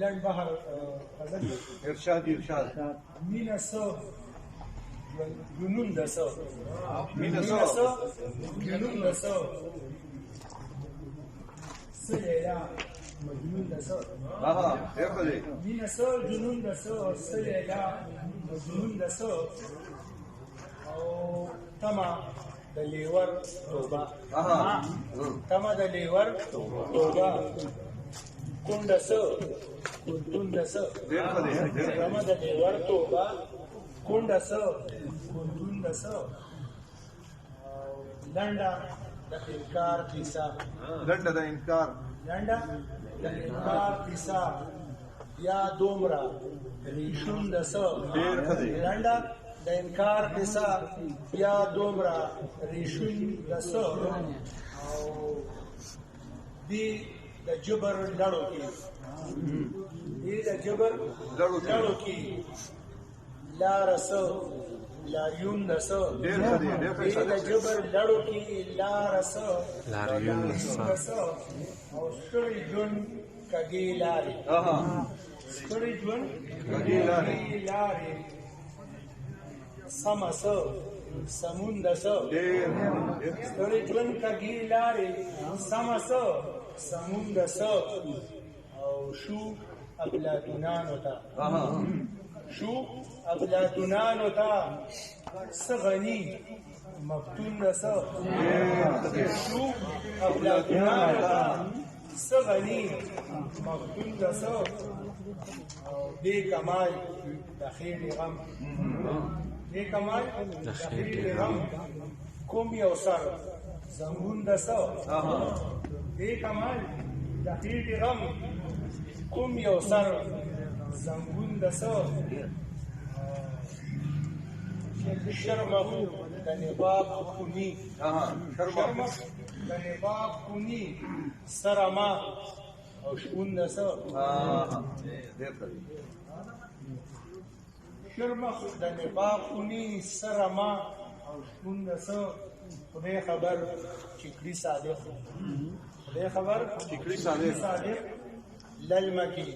لنډ بحر ارشاد مینه څه جنون ده څه مینه څه جنون ده څه څه لیلا مجنون ده څه ډېر ښه دی مینه څه جنون ده څه څه لیلا مجنون ده څه او تمه د لیور توبه تمه د لیور توبه کونډه څه کونډه څه ډېر ښه دی تمه د لیور توبه کونډه څه کونډه څه لنډه د انکار کیسه لنډه د انکار لنډه د انکار کیسه یا دومره ریشونده څه ډېر ښه دی لنډه د انکار کیسه یا دومره ریشونده څه او دی د جبر لړو کې دی د جبر لړو کې لاره څه لاریون ده څه ډېر ښه دی ډېر ښه دی د جبر لړو کې لاره څه لاریون ده څه او ستړی ژوند کږې لارې ستړی ژوند کږې لارې سمه څه سمون ده څه ډېر ستړی ژوند کږې لارې سمه څه سمون ده څه او شو افلاطونانو ته شو افلاطونانو ته څه غني مفتون ده څه شو افلاطونانو ته څه غني مفتون ده څه او دې کمال د خېټې غم دې کمال د خېټې غم کوم یو سر زنګون ده څه دې کمال د خېټې غم کوم یو سر زنګون ده څه شرمخ د نباب خوني شرمخ د نباب خوني سره ما او شپون ده څه ډېر ښه دی شرمخ د نباب خوني سره ما او شپون ده څه خدای خبر چې کړي صادق خدای خبر چې کړي صادق للمکی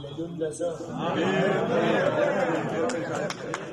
لدون ده څه ډېر ښه دی